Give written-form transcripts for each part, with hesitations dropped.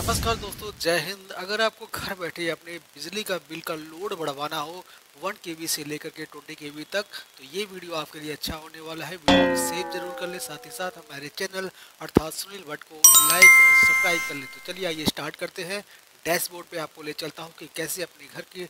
नमस्कार दोस्तों, जय हिंद। अगर आपको घर बैठे अपने बिजली का बिल का लोड बढ़वाना हो 1 kV से लेकर के 20 kV तक, तो ये वीडियो आपके लिए अच्छा होने वाला है। वीडियो को सेव जरूर कर ले, साथ ही साथ हमारे चैनल अर्थात सुनील भट्ट को लाइक और सब्सक्राइब कर ले। तो चलिए आइए स्टार्ट करते हैं। डैशबोर्ड पे आपको ले चलता हूँ कि कैसे अपने घर के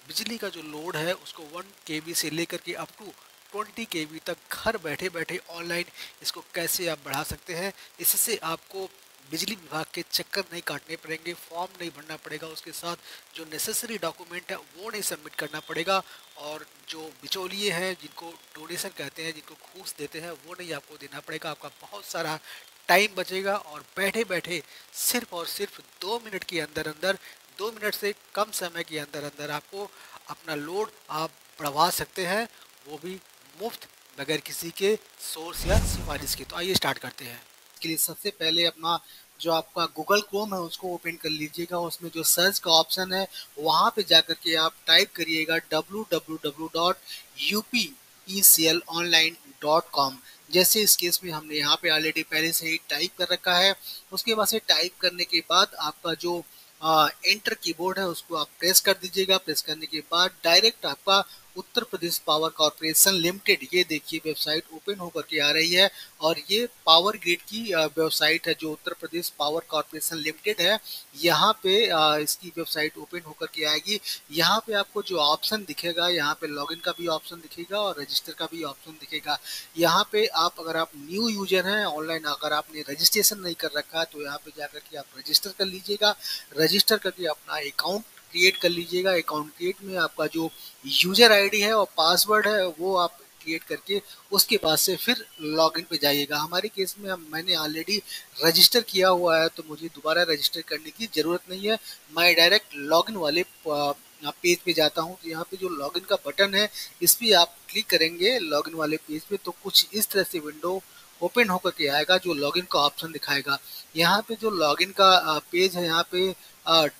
बिजली का जो लोड है उसको 1 kV से लेकर के अप टू 20 kV तक घर बैठे बैठे ऑनलाइन इसको कैसे आप बढ़ा सकते हैं। इससे आपको बिजली विभाग के चक्कर नहीं काटने पड़ेंगे, फॉर्म नहीं भरना पड़ेगा, उसके साथ जो नेसेसरी डॉक्यूमेंट है वो नहीं सबमिट करना पड़ेगा, और जो बिचौलिए हैं जिनको डोनेशन कहते हैं, जिनको घूस देते हैं, वो नहीं आपको देना पड़ेगा। आपका बहुत सारा टाइम बचेगा और बैठे बैठे सिर्फ और सिर्फ 2 मिनट के अंदर अंदर, 2 मिनट से कम समय के अंदर अंदर आपको अपना लोड आप बढ़वा सकते हैं, वो भी मुफ्त, बगैर किसी के सोर्स या सिफारिश के। तो आइए स्टार्ट करते हैं। के लिए सबसे पहले अपना जो आपका गूगल क्रोम है उसको ओपन कर लीजिएगा। उसमें जो सर्च का ऑप्शन है वहाँ पे जाकर के आप टाइप करिएगा www.upeclonline.com। जैसे इस केस में हमने यहाँ पे ऑलरेडी पहले से ही टाइप कर रखा है। उसके बाद से टाइप करने के बाद आपका जो एंटर कीबोर्ड है उसको आप प्रेस कर दीजिएगा। प्रेस करने के बाद डायरेक्ट आपका Uttar Pradesh power corporation limited, ये देखिए वेबसाइट ओपन होकर के आ रही है। और ये पावर ग्रिड की वेबसाइट है जो Uttar Pradesh power corporation limited है। यहाँ पे इसकी वेबसाइट ओपन होकर के आएगी। यहाँ पे आपको जो ऑप्शन दिखेगा, यहाँ पे लॉगिन का भी ऑप्शन दिखेगा और रजिस्टर का भी ऑप्शन दिखेगा। यहाँ पे आप अगर आप न्यू यूजर हैं ऑनलाइन, अगर आपने रजिस्ट्रेशन नहीं कर रखा है तो यहाँ पे जाकर के आप रजिस्टर कर लीजिएगा। रजिस्टर करके अपना अकाउंट क्रिएट कर लीजिएगा। अकाउंट क्रिएट में आपका जो यूजर आईडी है और पासवर्ड है वो आप क्रिएट करके उसके बाद से फिर लॉगिन पे जाइएगा। हमारे केस में मैंने ऑलरेडी रजिस्टर किया हुआ है तो मुझे दोबारा रजिस्टर करने की ज़रूरत नहीं है। मैं डायरेक्ट लॉगिन वाले पेज पे जाता हूँ। तो यहाँ पे जो लॉगिन का बटन है इस पर आप क्लिक करेंगे लॉगिन वाले पेज पे, तो कुछ इस तरह से विंडो ओपन होकर के आएगा जो लॉगिन का ऑप्शन दिखाएगा। यहाँ पे जो लॉगिन का पेज है, यहाँ पे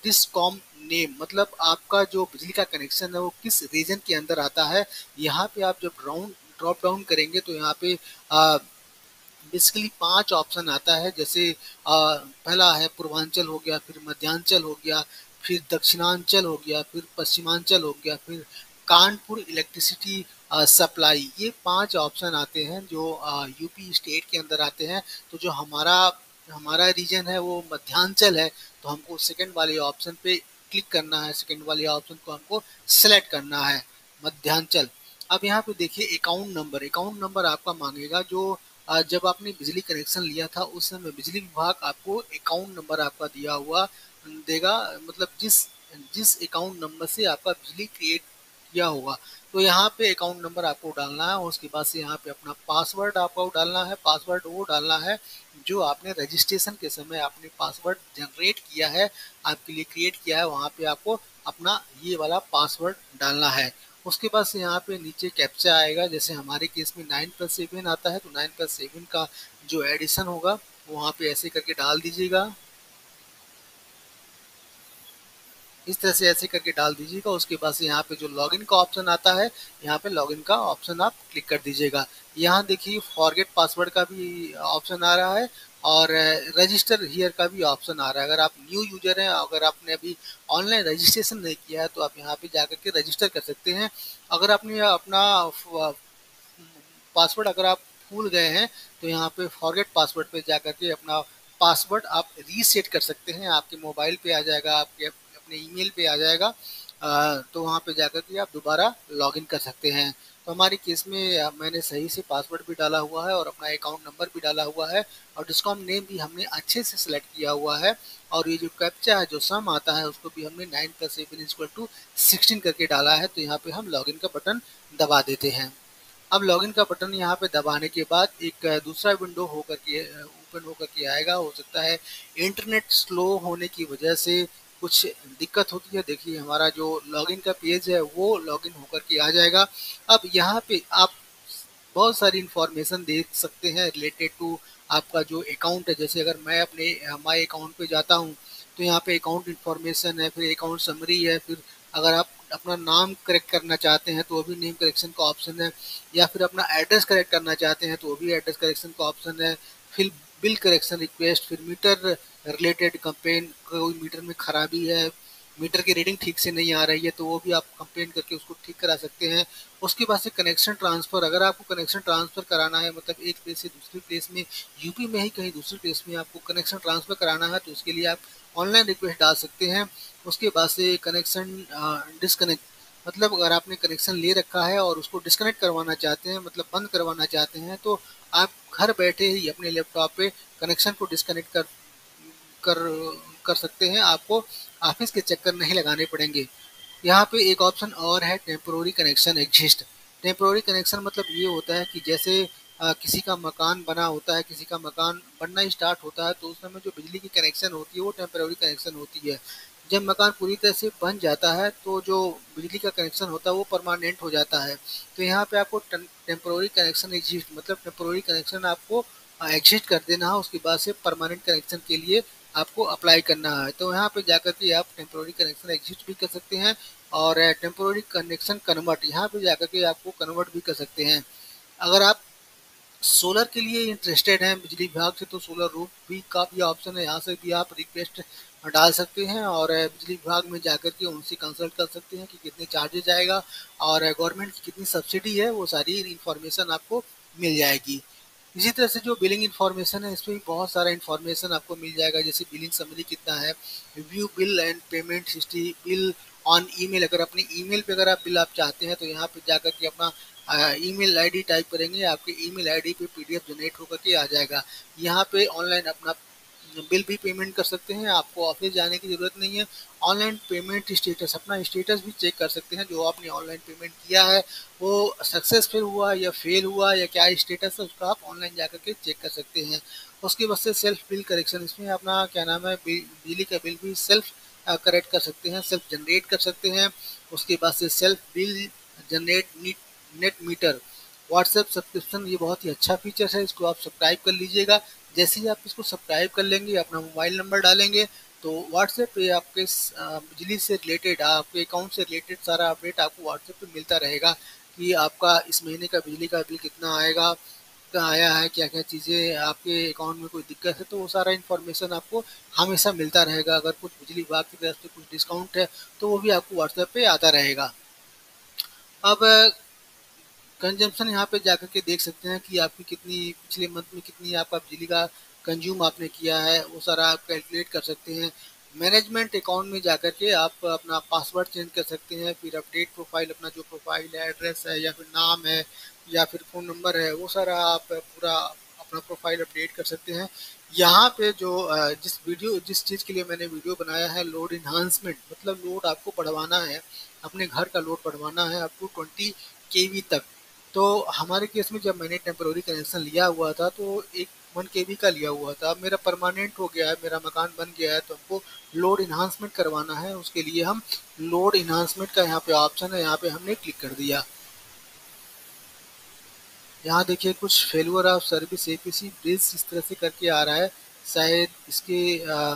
डिस्कॉम नेम, मतलब आपका जो बिजली का कनेक्शन है वो किस रीजन के अंदर आता है। यहाँ पे आप जब ड्रॉप डाउन करेंगे तो यहाँ पे बेसिकली 5 ऑप्शन आता है। जैसे पहला है पूर्वांचल हो गया, फिर मध्यांचल हो गया, फिर दक्षिणांचल हो गया, फिर पश्चिमांचल हो गया, फिर कानपुर इलेक्ट्रिसिटी सप्लाई। ये 5 ऑप्शन आते हैं जो यूपी स्टेट के अंदर आते हैं। तो जो हमारा हमारा रीजन है वो मध्यांचल है, तो हमको सेकंड वाले ऑप्शन पे क्लिक करना है। सेकंड वाले ऑप्शन को हमको सेलेक्ट करना है, मध्यांचल। अब यहाँ पे देखिए अकाउंट नंबर आपका मांगेगा। जो जब आपने बिजली कनेक्शन लिया था उस समय बिजली विभाग आपको अकाउंट नंबर आपका दिया हुआ देगा, मतलब जिस जिस अकाउंट नंबर से आपका बिजली क्रिएट किया होगा। तो यहाँ पे अकाउंट नंबर आपको डालना है और उसके बाद से यहाँ पे अपना पासवर्ड आपको डालना है। पासवर्ड वो डालना है जो आपने रजिस्ट्रेशन के समय आपने पासवर्ड जनरेट किया है, आपके लिए क्रिएट किया है, वहाँ पे आपको अपना ये वाला पासवर्ड डालना है। उसके बाद से यहाँ पे नीचे कैप्चा आएगा। जैसे हमारे केस में 9+7 आता है तो 9+7 का जो एडिशन होगा वो वहाँ पे ऐसे करके डाल दीजिएगा। इस तरह से ऐसे करके डाल दीजिएगा। उसके बाद से यहाँ पे जो लॉगिन का ऑप्शन आता है, यहाँ पे लॉगिन का ऑप्शन आप क्लिक कर दीजिएगा। यहाँ देखिए फॉरगेट पासवर्ड का भी ऑप्शन आ रहा है और रजिस्टर हियर का भी ऑप्शन आ रहा है। अगर आप न्यू यूजर हैं, अगर आपने अभी ऑनलाइन रजिस्ट्रेशन नहीं किया है तो आप यहाँ पे जाकर के रजिस्टर कर सकते हैं। अगर आपने अपना पासवर्ड अगर आप भूल गए हैं तो यहाँ पे फॉरगेट पासवर्ड पे जाकर के अपना पासवर्ड आप रीसेट कर सकते हैं। आपके मोबाइल पे आ जाएगा, आपके अपने ईमेल पे आ जाएगा। तो वहाँ पे जाकर के आप दोबारा लॉगिन कर सकते हैं। तो हमारे केस में मैंने सही से पासवर्ड भी डाला हुआ है और अपना अकाउंट नंबर भी डाला हुआ है और डिस्कॉम नेम भी हमने अच्छे से सिलेक्ट किया हुआ है। और ये जो कैप्चा है, जो सम आता है, उसको भी हमने 9+7=16 करके डाला है। तो यहाँ पे हम लॉगिन का बटन दबा देते हैं। अब लॉगिन का बटन यहाँ पे दबाने के बाद एक दूसरा विंडो ओपन होकर के आएगा। हो सकता है इंटरनेट स्लो होने की वजह से कुछ दिक्कत होती है। देखिए हमारा जो लॉगिन का पेज है वो लॉगिन होकर के आ जाएगा। अब यहाँ पे आप बहुत सारी इंफॉर्मेशन देख सकते हैं रिलेटेड टू आपका जो अकाउंट है। जैसे अगर मैं अपने माई अकाउंट पे जाता हूँ तो यहाँ पे अकाउंट इंफॉर्मेशन है, फिर अकाउंट समरी है, फिर अगर आप अपना नाम करेक्ट करना चाहते हैं तो वो भी नेम करेक्शन का ऑप्शन है, या फिर अपना एड्रेस करेक्ट करना चाहते हैं तो वो भी एड्रेस करेक्शन का ऑप्शन है, फिर बिल करेक्शन रिक्वेस्ट, फिर मीटर रिलेटेड कंप्लेन, कोई मीटर में खराबी है, मीटर की रीडिंग ठीक से नहीं आ रही है, तो वो भी आप कंप्लेन करके उसको ठीक करा सकते हैं। उसके बाद से कनेक्शन ट्रांसफ़र, अगर आपको कनेक्शन ट्रांसफ़र कराना है मतलब एक प्लेस से दूसरी प्लेस में, यूपी में ही कहीं दूसरी प्लेस में आपको कनेक्शन ट्रांसफ़र कराना है, तो उसके लिए आप ऑनलाइन रिक्वेस्ट डाल सकते हैं। उसके बाद से कनेक्शन डिस्कनेक्ट, मतलब अगर आपने कनेक्शन ले रखा है और उसको डिस्कनेक्ट करवाना चाहते हैं, मतलब बंद करवाना चाहते हैं, तो आप घर बैठे ही अपने लैपटॉप पे कनेक्शन को डिस्कनेक्ट कर कर सकते हैं। आपको ऑफिस के चक्कर नहीं लगाने पड़ेंगे। यहाँ पे एक ऑप्शन और है, temporary connection exist. Temporary connection मतलब ये होता है कि जैसे किसी का मकान बना होता है, किसी का मकान बनना स्टार्ट होता है, तो उस समय जो बिजली की कनेक्शन होती है वो टेम्पोररी कनेक्शन होती है। जब मकान पूरी तरह से बन जाता है तो जो बिजली का कनेक्शन होता है वो परमानेंट हो जाता है। तो यहाँ पे आपको टेम्पोररी कनेक्शन एग्जिस्ट, मतलब टेम्पोररी कनेक्शन आपको एग्जिस्ट कर देना है, उसके बाद से परमानेंट कनेक्शन के लिए आपको अप्लाई करना है। तो यहाँ पे जाकर के आप टेम्पोररी कनेक्शन एग्जिस्ट भी कर सकते हैं और टेम्पोररी कनेक्शन कन्वर्ट, यहाँ पे जाकर के आपको कन्वर्ट भी कर सकते हैं। अगर आप सोलर के लिए इंटरेस्टेड हैं बिजली विभाग से, तो सोलर रूफ भी का भी ऑप्शन है, यहाँ से भी आप रिक्वेस्ट डाल सकते हैं और बिजली विभाग में जाकर के उनसे कंसल्ट कर सकते हैं कि कितने चार्जेज आएगा और गवर्नमेंट की कितनी सब्सिडी है, वो सारी इंफॉर्मेशन आपको मिल जाएगी। इसी तरह से जो बिलिंग इन्फॉर्मेशन है इसमें भी बहुत सारा इन्फॉर्मेशन आपको मिल जाएगा, जैसे बिलिंग समरी कितना है, view bill and payment history, bill on email, अगर अपने ईमेल पे अगर आप बिल आप चाहते हैं तो यहाँ पे जाकर के अपना ईमेल आईडी टाइप करेंगे, आपके ईमेल आईडी पे पीडीएफ जनरेट होकर के आ जाएगा। यहाँ पे ऑनलाइन अपना बिल भी पेमेंट कर सकते हैं, आपको ऑफिस जाने की ज़रूरत नहीं है। ऑनलाइन पेमेंट स्टेटस, अपना स्टेटस भी चेक कर सकते हैं, जो आपने ऑनलाइन पेमेंट किया है वो सक्सेसफुल हुआ या फेल हुआ या क्या स्टेटस है उसका आप ऑनलाइन जाकर के चेक कर सकते हैं। उसके बाद से सेल्फ बिल करेक्शन, इसमें अपना क्या नाम है बिजली का बिल भी सेल्फ करेक्ट कर सकते हैं, सेल्फ जनरेट कर सकते हैं। उसके बाद से self bill generate net metre, WhatsApp subscription, ये बहुत ही अच्छा फीचर है, इसको आप सब्सक्राइब कर लीजिएगा। जैसे ही आप इसको सब्सक्राइब कर लेंगे, अपना मोबाइल नंबर डालेंगे, तो व्हाट्सएप पे आपके बिजली से रिलेटेड, आपके अकाउंट से रिलेटेड सारा अपडेट आपको व्हाट्सएप पे मिलता रहेगा कि आपका इस महीने का बिजली का बिल कितना आएगा, कितना आया है, क्या क्या चीज़ें आपके अकाउंट में कोई दिक्कत है, तो वो सारा इन्फॉर्मेशन आपको हमेशा मिलता रहेगा। अगर कुछ बिजली विभाग की तरफ से कुछ डिस्काउंट है तो वो भी आपको व्हाट्सएप पे आता रहेगा। अब कंजम्पशन यहाँ पे जाकर के देख सकते हैं कि आपकी कितनी पिछले मंथ में कितनी आपका बिजली का कंज्यूम आपने किया है, वो सारा आप कैलकुलेट कर सकते हैं। मैनेजमेंट अकाउंट में जाकर के आप अपना पासवर्ड चेंज कर सकते हैं, फिर अपडेट प्रोफाइल, अपना जो प्रोफाइल है, एड्रेस है या फिर नाम है या फिर फ़ोन नंबर है, वो सारा आप पूरा अपना प्रोफाइल अपडेट कर सकते हैं। यहाँ पे जो जिस चीज़ के लिए मैंने वीडियो बनाया है, लोड इन्हांसमेंट, मतलब लोड आपको बढ़वाना है, अपने घर का लोड बढ़वाना है अप टू 20 केवी तक। तो हमारे केस में जब मैंने टेम्पररी कनेक्शन लिया हुआ था तो एक 1 केवी का लिया हुआ था, अब मेरा परमानेंट हो गया है, मेरा मकान बन गया है, तो हमको लोड इन्हांसमेंट करवाना है। उसके लिए हम लोड इन्हांसमेंट का यहाँ पे ऑप्शन है, यहाँ पे हमने क्लिक कर दिया। यहाँ देखिए कुछ failure of service APC bridge इस तरह से करके आ रहा है, शायद इसके आ,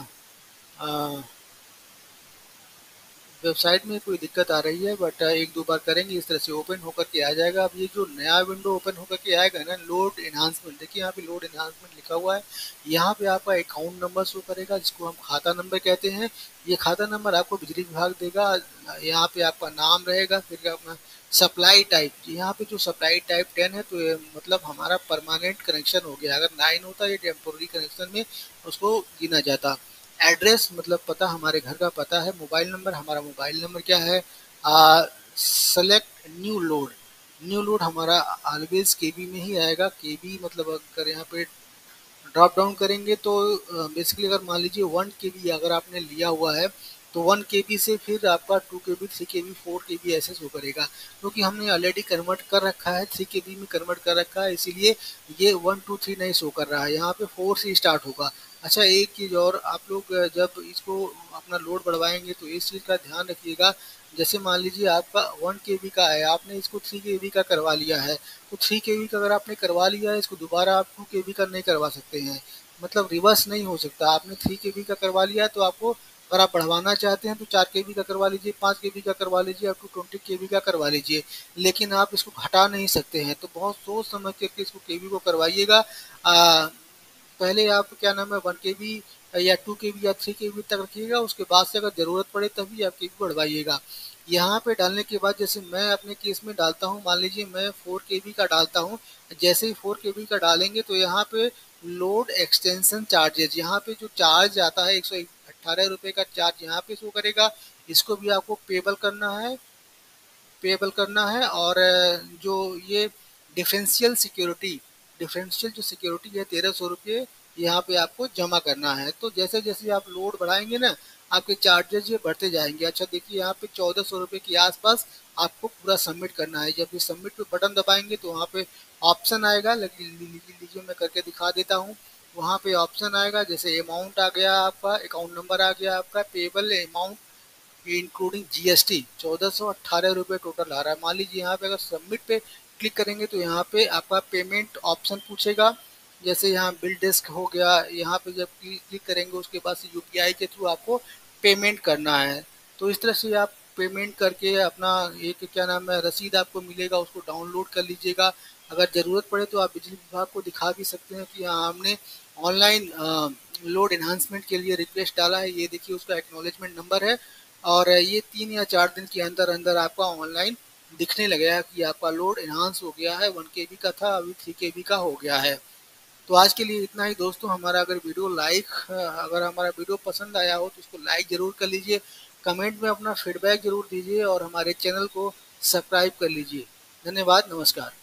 वेबसाइट में कोई दिक्कत आ रही है, बट एक दो बार करेंगे इस तरह से ओपन होकर के आ जाएगा। अब ये जो नया विंडो ओपन होकर के आएगा ना, लोड एनहांसमेंट, देखिए यहाँ पे लोड एनहांसमेंट लिखा हुआ है। यहाँ पे आपका अकाउंट नंबर शो करेगा जिसको हम खाता नंबर कहते हैं। ये खाता नंबर आपको बिजली विभाग देगा। यहाँ पे आपका नाम रहेगा, फिर अपना सप्लाई टाइप, यहाँ पे जो सप्लाई टाइप 10 है, तो ये मतलब हमारा परमानेंट कनेक्शन हो गया। अगर 9 होता ये टेम्पोररी कनेक्शन में उसको गिना जाता। एड्रेस मतलब पता, हमारे घर का पता है। मोबाइल नंबर, हमारा मोबाइल नंबर क्या है। Select new load, new load हमारा ऑलवेज केबी में ही आएगा। केबी मतलब अगर यहाँ पे ड्रॉप डाउन करेंगे तो बेसिकली अगर मान लीजिए 1 केबी अगर आपने लिया हुआ है, तो 1 केबी से फिर आपका 2 केबी, 3 केबी, 4 केबी ऐसे शो करेगा, क्योंकि हमने ऑलरेडी कन्वर्ट कर रखा है, 3 केबी में कन्वर्ट कर रखा है, इसीलिए ये 1 2 3 नहीं शो कर रहा है, यहाँ पे 4 से स्टार्ट होगा। अच्छा एक चीज़ और, आप लोग जब इसको अपना लोड बढ़वाएंगे तो इस चीज़ का ध्यान रखिएगा। जैसे मान लीजिए आपका 1 केबी का है, आपने इसको 3 केबी का करवा लिया है, तो 3 केबी का अगर आपने करवा लिया है, इसको दोबारा आप 2 केबी का नहीं करवा सकते हैं, मतलब रिवर्स नहीं हो सकता। आपने 3 केबी का करवा लिया है तो आपको अगर आप बढ़वाना चाहते हैं तो 4 केबी का करवा लीजिए, 5 केबी का करवा लीजिए, अप टू 20 केबी का करवा लीजिए, लेकिन आप इसको घटा नहीं सकते हैं। तो बहुत सोच समझ करके इसको केबी को करवाइएगा। पहले आप क्या नाम है 1 केबी या 2 KB या 3 KB तक रखिएगा। उसके बाद से अगर ज़रूरत पड़े तभी आप KB बढ़वाइएगा। यहाँ पे डालने के बाद जैसे मैं अपने केस में डालता हूँ, मान लीजिए मैं 4 KB का डालता हूँ। जैसे ही 4 KB का डालेंगे तो यहाँ पे लोड एक्सटेंशन चार्जेज, यहाँ पे जो चार्ज आता है 118 रुपये का चार्ज यहाँ पे शो करेगा। इसको भी आपको पेबल करना है। और जो ये डिफरेंशियल जो सिक्योरिटी है 1300 रुपये, यहाँ पे आपको जमा करना है। तो जैसे जैसे आप लोड बढ़ाएंगे ना, आपके चार्जेज ये बढ़ते जाएंगे। अच्छा देखिए, यहाँ पे 1400 रुपये के आसपास आपको पूरा सबमिट करना है। जब ये सबमिट पे बटन दबाएंगे तो वहाँ पे ऑप्शन आएगा, लीजिए मैं करके दिखा देता हूँ। वहाँ पे ऑप्शन आएगा, जैसे अमाउंट आ गया आपका, अकाउंट नंबर आ गया आपका, पेबल अमाउंट इंक्लूडिंग जीएसटी 1418 रुपये टोटल आ रहा है। मान लीजिए यहाँ पे अगर सबमिट पे क्लिक करेंगे तो यहाँ पे आपका पेमेंट ऑप्शन पूछेगा। जैसे यहाँ बिल डेस्क हो गया, यहाँ पे जब क्लिक करेंगे उसके बाद से यूपीआई के थ्रू आपको पेमेंट करना है। तो इस तरह से आप पेमेंट करके अपना एक क्या नाम है रसीद आपको मिलेगा, उसको डाउनलोड कर लीजिएगा। अगर ज़रूरत पड़े तो आप बिजली विभाग को दिखा भी सकते हैं कि हाँ हमने ऑनलाइन लोड एनहांसमेंट के लिए रिक्वेस्ट डाला है। ये देखिए उसका एक्नॉलेजमेंट नंबर है। और ये 3 या 4 दिन के अंदर अंदर आपका ऑनलाइन दिखने लगेगा कि आपका लोड एनहांस हो गया है। 1 KB का था, अभी 3 KB का हो गया है। तो आज के लिए इतना ही दोस्तों। हमारा अगर हमारा वीडियो पसंद आया हो तो उसको लाइक ज़रूर कर लीजिए, कमेंट में अपना फीडबैक ज़रूर दीजिए और हमारे चैनल को सब्सक्राइब कर लीजिए। धन्यवाद, नमस्कार।